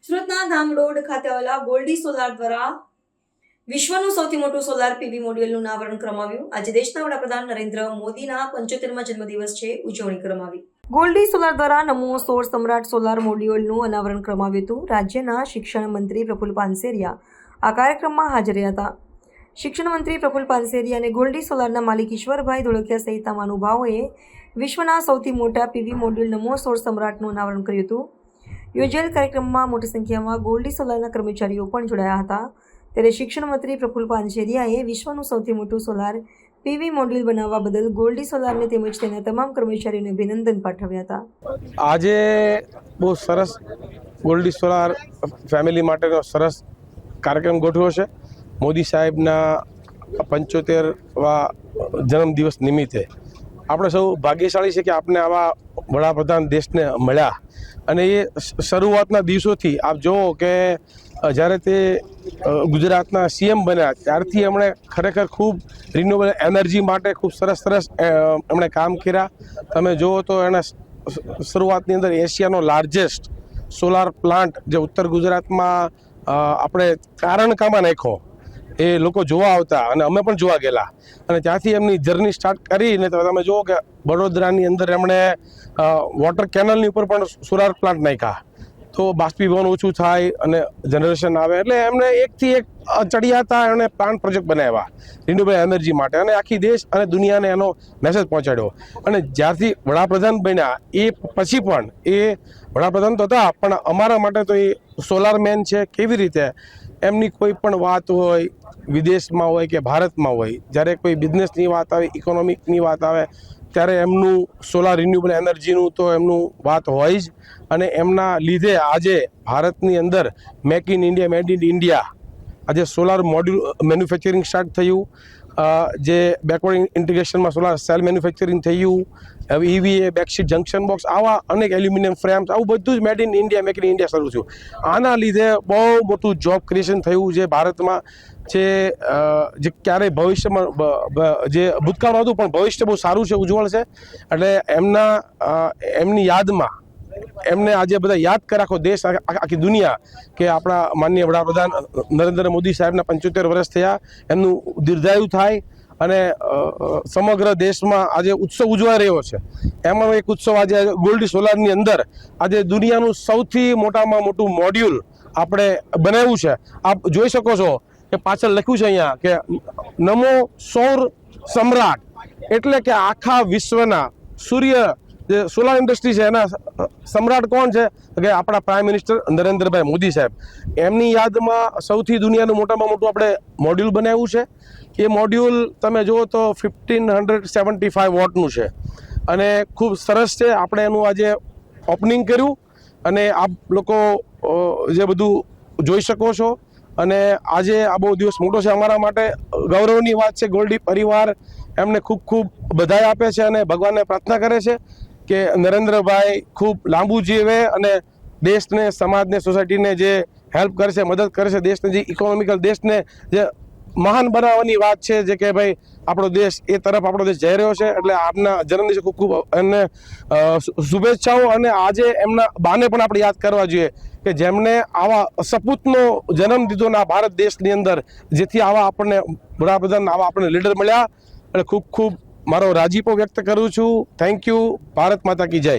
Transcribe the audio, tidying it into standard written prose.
સુરતના ધામડોડ ખાતે આવેલા ગોલ્ડી સોલાર દ્વારા વિશ્વનું સૌથી મોટું સોલાર પીવી મોડ્યુલનું અનાવરણ કરવામાં આવ્યું. આજે દેશના વડાપ્રધાન નરેન્દ્ર મોદીના 75મા જન્મદિવસ છે, ઉજવણી કરવામાં આવી. ગોલ્ડી સોલાર દ્વારા નમો સૌર સમ્રાટ સોલાર મોડ્યુલનું અનાવરણ કરવામાં આવ્યું હતું. રાજ્યના શિક્ષણ મંત્રી પ્રફુલ્લ પાનસેરિયા આ કાર્યક્રમમાં હાજર રહ્યા હતા. શિક્ષણ મંત્રી પ્રફુલ્લ પાનસેરિયા અને ગોલ્ડી સોલારના માલિક ઈશ્વરભાઈ ધોળકિયા સહિતના મહાનુભાવોએ વિશ્વના સૌથી મોટા પીવી મોડ્યુલ નમો સૌર સમ્રાટનું અનાવરણ કર્યું હતું. યોજાયેલ કાર્યક્રમમાં મોટી સંખ્યામાં ગોલ્ડી સોલારના કર્મચારીઓ પણ જોડાયા હતા. ત્યારે શિક્ષણ મંત્રી પ્રફુલ્લ પાનસેરિયાએ વિશ્વનું સૌથી મોટું સોલાર પીવી મોડ્યુલ બનાવવા બદલ ગોલ્ડી સોલારને તેમજ તેના તમામ કર્મચારીઓને અભિનંદન પાઠવ્યા હતા. આજે બહુ સરસ ગોલ્ડી સોલાર ફેમિલી માટેનો સરસ કાર્યક્રમ ગોઠવ્યો છે. મોદી સાહેબના 75વા જન્મદિવસ નિમિત્તે આપણે સૌ ભાગ્યશાળી છે કે આપણે આવા વડાપ્રધાન દેશને મળ્યા. અને એ શરૂઆતના દિવસોથી આપ જુઓ કે જ્યારે તે ગુજરાતના સીએમ બન્યા ત્યારથી એમણે ખરેખર ખૂબ રિન્યુએબલ એનર્જી માટે ખૂબ સરસ એમણે કામ કર્યા. તમે જુઓ તો એના શરૂઆતની અંદર એશિયાનો લાર્જેસ્ટ સોલાર પ્લાન્ટ જે ઉત્તર ગુજરાતમાં આપણે કારણકામાં નાખ્યો, એ લોકો જોવા આવતા અને અમે પણ જોવા ગયેલા. અને ત્યાંથી એમની જર્ની સ્ટાર્ટ કરીને તમે જુઓ કે વડોદરાની અંદર એમણે વોટર કેનલની ઉપર પણ સોલાર પ્લાન્ટ નાખ્યા, તો બાષ્પીભવન ઓછું થાય અને જનરેશન આવે. એટલે એમણે એકથી એક ચડિયાતા એમણે પ્લાન્ટ પ્રોજેક્ટ બનાવ્યા રિન્યુએબલ એનર્જી માટે અને આખી દેશ અને દુનિયાને એનો મેસેજ પહોંચાડ્યો. અને જ્યારથી વડાપ્રધાન બન્યા એ પછી પણ એ વડાપ્રધાન તો હતા, પણ અમારા માટે તો એ સોલાર મેન છે. કેવી રીતે એમની કોઈ પણ વાત હોય, વિદેશમાં હોય કે ભારતમાં હોય, જ્યારે કોઈ બિઝનેસની વાત આવે, ઇકોનોમિકની વાત આવે, ત્યારે એમનું સોલાર રિન્યુએબલ એનર્જીનું તો એમનું વાત હોય જ. અને એમના લીધે આજે ભારતની અંદર make in India, made in India, આજે સોલાર મોડ્યુલ મેન્યુફેક્ચરિંગ સ્ટાર્ટ થયું. જે બેકવર્ડ ઇન્ટિગ્રેશનમાં સોલાર સેલ મેન્યુફેક્ચરિંગ થયું. હવે EVA, બેકશીટ, જંક્શન બોક્સ, આવા અનેક એલ્યુમિનિયમ ફ્રેમ્સ, આવું બધું જ made in India, make in India શરૂ થયું. આના લીધે બહુ મોટું જોબ ક્રિએશન થયું જે ભારતમાં જે ક્યારેય ભવિષ્યમાં જે ભૂતકાળમાં હતું પણ ભવિષ્ય બહુ સારું છે, ઉજ્જવળ છે. એટલે એમની યાદમાં એમને આજે બધા યાદ કરે આખો દેશ, આખી દુનિયા, કે આપણા માનનીય વડાપ્રધાન નરેન્દ્ર મોદી સાહેબના 75 વર્ષ થયા, એમનું દીર્ઘાયુ થાય અને સમગ્ર દેશમાં આજે ઉત્સવ ઉજવાઈ રહ્યો છે. એમાં એક ઉત્સવ આજે ગોલ્ડી સોલારની અંદર આજે દુનિયાનું સૌથી મોટામાં મોટું મોડ્યુલ આપણે બનાવ્યું છે. આપ જોઈ શકો છો કે પાછળ લખ્યું છે અહીંયા કે નમો સૌર સમ્રાટ, એટલે કે આખા વિશ્વના સૂર્ય જે સોલાર ઇન્ડસ્ટ્રી છે એના સમ્રાટ કોણ છે કે આપણા પ્રાઇમ મિનિસ્ટર નરેન્દ્રભાઈ મોદી સાહેબ. એમની યાદમાં સૌથી દુનિયાનું મોટામાં મોટું આપણે મોડ્યુલ બનાવ્યું છે. એ મોડ્યુલ તમે જુઓ તો 1575 વોટનું છે અને ખૂબ સરસ છે. આપણે એનું આજે ઓપનિંગ કર્યું અને આપ લોકો જે બધું જોઈ શકો છો. અને આજે આ બહુ દિવસ મોટો છે અમારા માટે, ગૌરવની વાત છે. ગોલ્ડી પરિવાર એમને ખૂબ ખૂબ બધાઈ આપે છે અને ભગવાનને પ્રાર્થના કરે છે કે નરેન્દ્રભાઈ ખૂબ લાંબુ જીવે અને દેશને, સમાજને, સોસાયટીને જે હેલ્પ કરે છે, મદદ કરે છે, દેશને જે ઇકોનોમિકલ, દેશને જે મહાન બનાવવાની વાત છે, જે કે ભાઈ આપણો દેશ એ તરફ આપણો દેશ જઈ રહ્યો છે. એટલે આપના જન્મદિવસે ખૂબ ખૂબ એમને શુભેચ્છાઓ. અને આજે એમના બાને પણ આપણે યાદ કરવા જોઈએ કે જેમણે આવા સપૂતનો જન્મ દીધો ને આ ભારત દેશની અંદર, જેથી આવા આપણને વડાપ્રધાન, આવા આપણને લીડર મળ્યા. એટલે ખૂબ ખૂબ મારો રાજીપો વ્યક્ત કરું છું. Thank you. ભારત માતા કી જય.